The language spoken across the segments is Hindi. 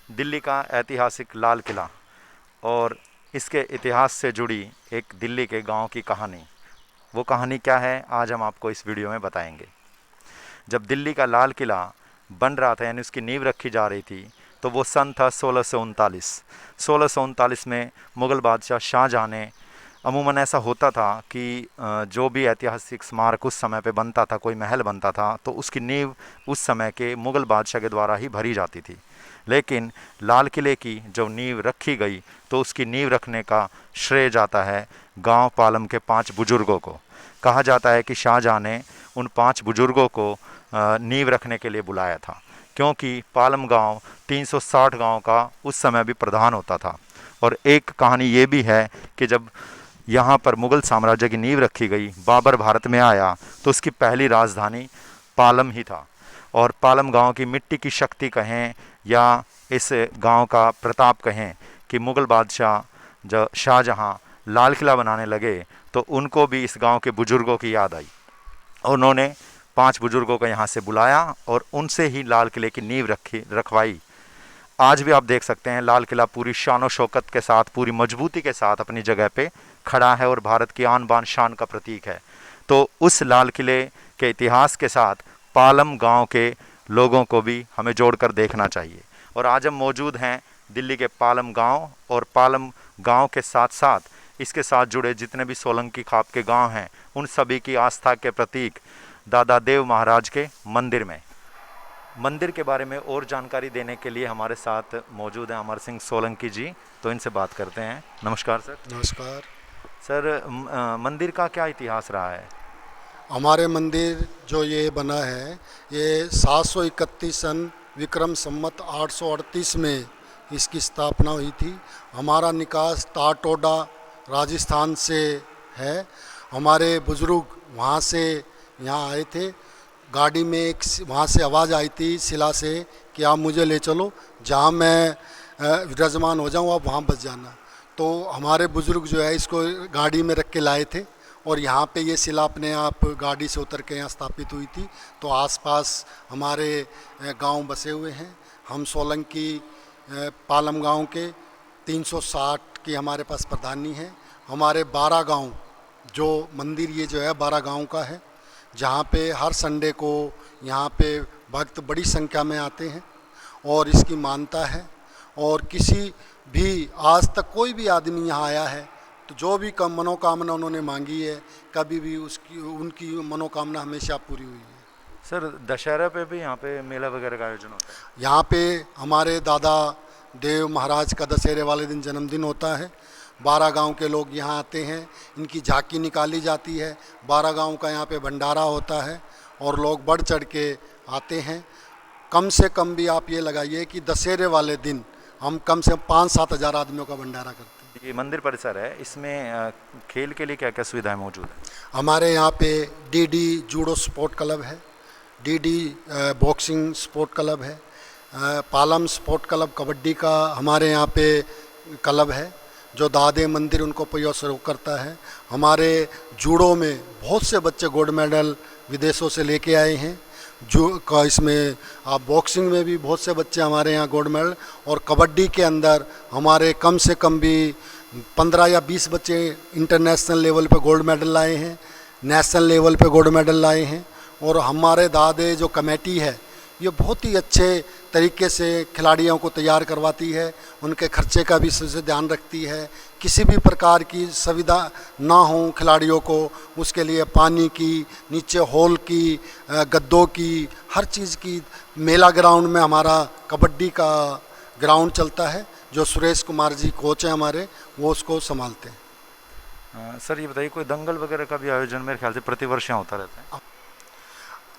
दिल्ली का ऐतिहासिक लाल किला और इसके इतिहास से जुड़ी एक दिल्ली के गांव की कहानी। वो कहानी क्या है, आज हम आपको इस वीडियो में बताएंगे। जब दिल्ली का लाल किला बन रहा था, यानी उसकी नींव रखी जा रही थी, तो वो सन था 1639 में मुग़ल बादशाह शाहजहाँ ने, अमूमन ऐसा होता था कि जो भी ऐतिहासिक स्मारक उस समय पे बनता था, कोई महल बनता था, तो उसकी नींव उस समय के मुग़ल बादशाह के द्वारा ही भरी जाती थी। लेकिन लाल किले की जो नींव रखी गई, तो उसकी नींव रखने का श्रेय जाता है गांव पालम के 5 बुजुर्गों को। कहा जाता है कि शाहजहाँ ने उन 5 बुजुर्गों को नींव रखने के लिए बुलाया था, क्योंकि पालम गांव 360 गांव का उस समय भी प्रधान होता था। और एक कहानी ये भी है कि जब यहाँ पर मुग़ल साम्राज्य की नींव रखी गई, बाबर भारत में आया, तो उसकी पहली राजधानी पालम ही था। और पालम गांव की मिट्टी की शक्ति कहें या इस गांव का प्रताप कहें कि मुग़ल बादशाह जब शाहजहाँ लाल किला बनाने लगे, तो उनको भी इस गांव के बुजुर्गों की याद आई। उन्होंने 5 बुजुर्गों को यहाँ से बुलाया और उनसे ही लाल किले की नींव रखवाई। आज भी आप देख सकते हैं लाल किला पूरी शान और शौकत के साथ, पूरी मजबूती के साथ अपनी जगह पे खड़ा है और भारत की आन बान शान का प्रतीक है। तो उस लाल किले के इतिहास के साथ पालम गांव के लोगों को भी हमें जोड़कर देखना चाहिए। और आज हम मौजूद हैं दिल्ली के पालम गांव, और पालम गांव के साथ साथ इसके साथ जुड़े जितने भी सोलंकी खाप के गांव हैं, उन सभी की आस्था के प्रतीक दादा देव महाराज के मंदिर के बारे में और जानकारी देने के लिए हमारे साथ मौजूद हैं अमर सिंह सोलंकी जी। तो इनसे बात करते हैं। नमस्कार सर। नमस्कार। सर, मंदिर का क्या इतिहास रहा है? हमारे मंदिर जो ये बना है, ये 731 सन विक्रम संवत 838 में इसकी स्थापना हुई थी। हमारा निकास टाटोडा राजस्थान से है। हमारे बुजुर्ग वहाँ से यहाँ आए थे। गाड़ी में एक वहाँ से आवाज़ आई थी शिला से कि आप मुझे ले चलो, जहाँ मैं विराजमान हो जाऊँ आप वहाँ बस जाना। तो हमारे बुजुर्ग जो है इसको गाड़ी में रख के लाए थे और यहाँ पे ये शिला अपने आप गाड़ी से उतर के यहाँ स्थापित हुई थी। तो आसपास हमारे गांव बसे हुए हैं। हम सोलंकी पालम गांव के 360 की हमारे पास प्रधानी है। हमारे 12 गांव जो मंदिर ये जो है 12 गांव का है, जहाँ पे हर संडे को यहाँ पे भक्त बड़ी संख्या में आते हैं और इसकी मान्यता है। और किसी भी आज तक कोई भी आदमी यहाँ आया है तो जो भी कम मनोकामना उन्होंने मांगी है, कभी भी उसकी उनकी मनोकामना हमेशा पूरी हुई है। सर, दशहरा पे भी यहाँ पे मेला वगैरह का आयोजन होता है? यहाँ पे हमारे दादा देव महाराज का दशहरे वाले दिन जन्मदिन होता है। 12 गांव के लोग यहाँ आते हैं, इनकी झांकी निकाली जाती है। 12 गांव का यहाँ पे भंडारा होता है और लोग बढ़ चढ़ के आते हैं। कम से कम भी आप ये लगाइए कि दशहरे वाले दिन हम कम से कम 5-7 हज़ार आदमियों का भंडारा करते हैं। ये मंदिर परिसर है, इसमें खेल के लिए क्या क्या सुविधाएं मौजूद है? हमारे यहाँ पे डीडी जूडो स्पोर्ट क्लब है, डीडी बॉक्सिंग स्पोर्ट क्लब है, पालम स्पोर्ट क्लब कबड्डी का हमारे यहाँ पे क्लब है जो दादे मंदिर उनको सहयोग करता है। हमारे जूडो में बहुत से बच्चे गोल्ड मेडल विदेशों से लेके आए हैं। जो का इसमें आप बॉक्सिंग में भी बहुत से बच्चे हमारे यहाँ गोल्ड मेडल, और कबड्डी के अंदर हमारे कम से कम भी 15 या 20 बच्चे इंटरनेशनल लेवल पे गोल्ड मेडल लाए हैं, नेशनल लेवल पे गोल्ड मेडल लाए हैं। और हमारे दादे जो कमेटी है ये बहुत ही अच्छे तरीके से खिलाड़ियों को तैयार करवाती है, उनके खर्चे का भी सबसे ध्यान रखती है। किसी भी प्रकार की सुविधा ना हो खिलाड़ियों को, उसके लिए पानी की, नीचे हॉल की, गद्दों की, हर चीज़ की। मेला ग्राउंड में हमारा कबड्डी का ग्राउंड चलता है जो सुरेश कुमार जी कोच हैं हमारे, वो उसको संभालते हैं। सर, ये बताइए, कोई दंगल वगैरह का भी आयोजन मेरे ख्याल से प्रतिवर्ष यहाँ होता रहता है?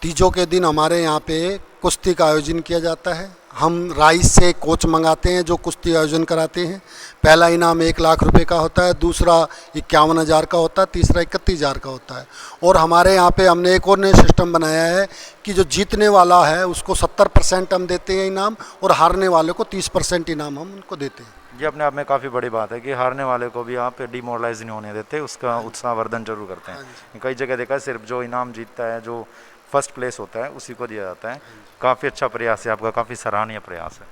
तीजों के दिन हमारे यहाँ पे कुश्ती का आयोजन किया जाता है। हम राइस से कोच मंगाते हैं जो कुश्ती आयोजन कराते हैं। पहला इनाम 1 लाख रुपए का होता है, दूसरा 51,000 का होता है, तीसरा 31,000 का होता है। और हमारे यहाँ पे हमने एक और नया सिस्टम बनाया है कि जो जीतने वाला है उसको 70% हम देते हैं इनाम, और हारने वाले को 30% इनाम हम उनको देते हैं। ये अपने आप में काफ़ी बड़ी बात है कि हारने वाले को भी आप डिमोरलाइज नहीं होने देते, उसका उत्साहवर्धन जरूर करते हैं। कई जगह देखा है सिर्फ जो इनाम जीतता है, जो फर्स्ट प्लेस होता है, उसी को दिया जाता है। काफ़ी अच्छा प्रयास है आपका, काफ़ी सराहनीय प्रयास है।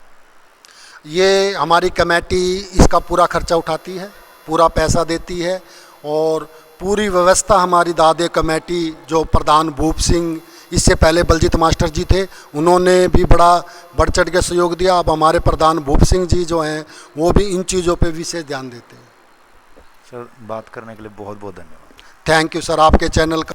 ये हमारी कमेटी इसका पूरा खर्चा उठाती है, पूरा पैसा देती है और पूरी व्यवस्था हमारी दादे कमेटी जो प्रधान भूप सिंह, इससे पहले बलजीत मास्टर जी थे, उन्होंने भी बड़ा बढ़ चढ़ के सहयोग दिया। अब हमारे प्रधान भूप सिंह जी जो हैं वो भी इन चीज़ों पे विशेष ध्यान देते हैं। सर, बात करने के लिए बहुत बहुत धन्यवाद। थैंक यू सर, आपके चैनल का।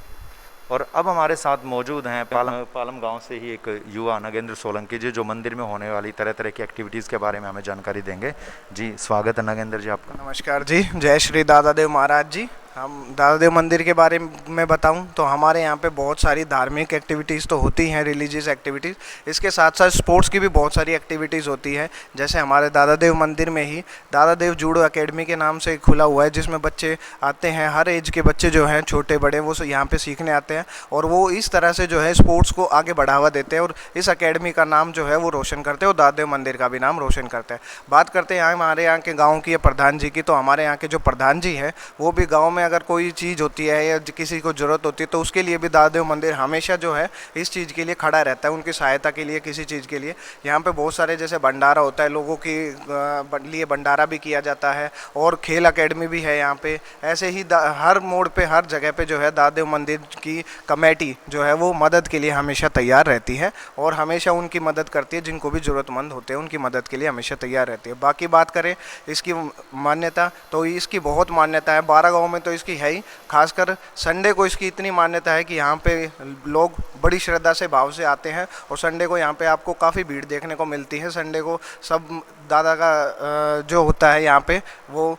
और अब हमारे साथ मौजूद हैं पालम गांव से ही एक युवा नगेंद्र सोलंकी जी, जो मंदिर में होने वाली तरह तरह की एक्टिविटीज़ के बारे में हमें जानकारी देंगे। जी, स्वागत है नगेंद्र जी आपका। नमस्कार जी, जय श्री दादादेव महाराज जी। हम दादादेव मंदिर के बारे में बताऊं तो हमारे यहाँ पे बहुत सारी धार्मिक एक्टिविटीज़ तो होती हैं, रिलीजियस एक्टिविटीज़। इसके साथ साथ स्पोर्ट्स की भी बहुत सारी एक्टिविटीज़ होती है। जैसे हमारे दादादेव मंदिर में ही दादादेव जूडो एकेडमी के नाम से खुला हुआ है, जिसमें बच्चे आते हैं, हर एज के बच्चे जो हैं, छोटे बड़े, वो यहाँ पे सीखने आते हैं और वो इस तरह से जो है स्पोर्ट्स को आगे बढ़ावा देते हैं और इस एकेडमी का नाम जो है वो रोशन करते हैं और दादादेव मंदिर का भी नाम रोशन करते हैं। बात करते हैं हमारे यहाँ के गाँव की या प्रधान जी की, तो हमारे यहाँ के जो प्रधान जी हैं वो भी गाँव में अगर कोई चीज़ होती है या किसी को ज़रूरत होती है तो उसके लिए भी दादादेव मंदिर हमेशा जो है इस चीज़ के लिए खड़ा रहता है, उनकी सहायता के लिए, किसी चीज़ के लिए। यहाँ पे बहुत सारे जैसे भंडारा होता है, लोगों के लिए भंडारा भी किया जाता है और खेल एकेडमी भी है यहाँ पे। ऐसे ही हर मोड़ पे, हर जगह पे जो है दादादेव मंदिर की कमेटी जो है वो मदद के लिए हमेशा तैयार रहती है और हमेशा उनकी मदद करती है। जिनको भी ज़रूरतमंद होते हैं उनकी मदद के लिए हमेशा तैयार रहती है। बाकी बात करें इसकी मान्यता, तो इसकी बहुत मान्यता है। 12 गाँव में तो इसकी है ही। खासकर संडे को इसकी इतनी मान्यता है कि यहाँ पे लोग बड़ी श्रद्धा से, भाव से आते हैं और संडे को यहाँ पे आपको काफ़ी भीड़ देखने को मिलती है। संडे को सब दादा का जो होता है यहाँ पे वो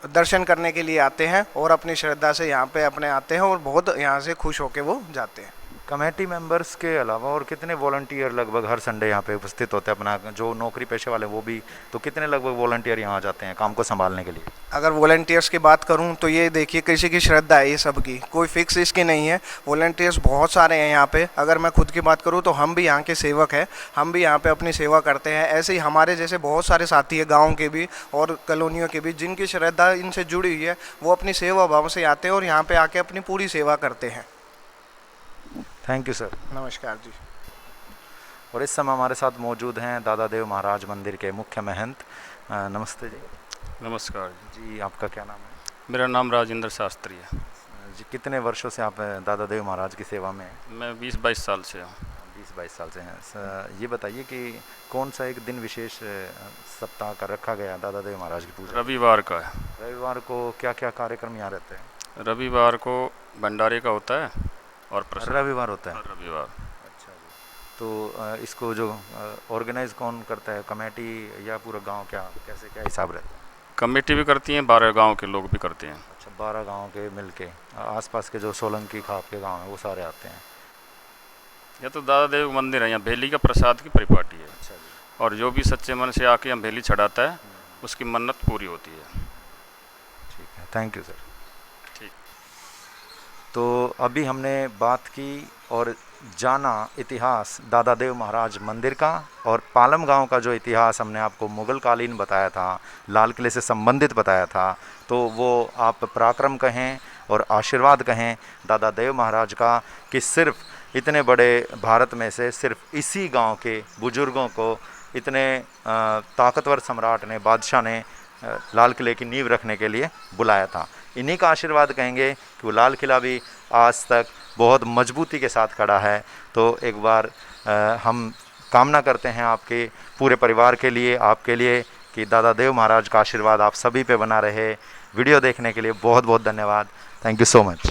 दर्शन करने के लिए आते हैं और अपनी श्रद्धा से यहाँ पे अपने आते हैं और बहुत यहाँ से खुश होकर वो जाते हैं। कमेटी मेंबर्स के अलावा और कितने वॉलंटियर लगभग हर संडे यहाँ पे उपस्थित होते हैं? अपना जो नौकरी पेशे वाले वो भी, तो कितने लगभग वॉलंटियर यहाँ आ जाते हैं काम को संभालने के लिए? अगर वॉलंटियर्स की बात करूं तो ये देखिए, किसी की श्रद्धा है, ये सब की कोई फिक्स इसकी नहीं है। वॉलंटियर्स बहुत सारे हैं यहाँ पे। अगर मैं खुद की बात करूं तो हम भी यहाँ के सेवक हैं, हम भी यहाँ पे अपनी सेवा करते हैं। ऐसे ही हमारे जैसे बहुत सारे साथी हैं गाँव के भी और कॉलोनियों के भी, जिनकी श्रद्धा इनसे जुड़ी हुई है, वो अपनी सेवा भाव से आते हैं और यहाँ पर आके अपनी पूरी सेवा करते हैं। Thank you sir. नमस्कार जी। और इस समय हमारे साथ मौजूद हैं दादादेव महाराज मंदिर के मुख्य महंत। नमस्ते जी। नमस्कार जी, आपका क्या नाम है? मेरा नाम राजेंद्र शास्त्री है जी। कितने वर्षों से आप दादादेव महाराज की सेवा में हैं? मैं 20-22 साल से हूँ। 20-22 साल से हैं। ये बताइए कि कौन सा एक दिन विशेष सप्ताह का रखा गया दादादेव महाराज की पूजा? रविवार का है। रविवार को क्या क्या कार्यक्रम यहाँ रहते हैं? रविवार को भंडारे का होता है और प्रसाद। रविवार होता है? रविवार। अच्छा जी। तो इसको जो ऑर्गेनाइज कौन करता है, कमेटी या पूरा गांव, क्या कैसे क्या हिसाब रहता है? कमेटी भी करती हैं, 12 गांव के लोग भी करते हैं। अच्छा, 12 गांव के मिलके, आसपास के जो सोलंकी खाप के गांव हैं वो सारे आते हैं? यह तो दादादेव मंदिर है, यहाँ भेली का प्रसाद की परिपाटी है। अच्छा जी। और जो भी सच्चे मन से आके यहाँ भेली चढ़ाता है उसकी मन्नत पूरी होती है। ठीक है, थैंक यू सर। ठीक। तो अभी हमने बात की और जाना इतिहास दादादेव महाराज मंदिर का, और पालम गांव का जो इतिहास हमने आपको मुग़ल कालीन बताया था, लाल किले से संबंधित बताया था, तो वो आप पराक्रम कहें और आशीर्वाद कहें दादादेव महाराज का कि सिर्फ इतने बड़े भारत में से सिर्फ इसी गांव के बुजुर्गों को इतने ताकतवर सम्राट ने, बादशाह ने लाल किले की नींव रखने के लिए बुलाया था। इन्हीं का आशीर्वाद कहेंगे कि वो लाल किला भी आज तक बहुत मजबूती के साथ खड़ा है। तो एक बार हम कामना करते हैं आपके पूरे परिवार के लिए, आपके लिए, कि दादादेव महाराज का आशीर्वाद आप सभी पे बना रहे। वीडियो देखने के लिए बहुत बहुत धन्यवाद। Thank you so much.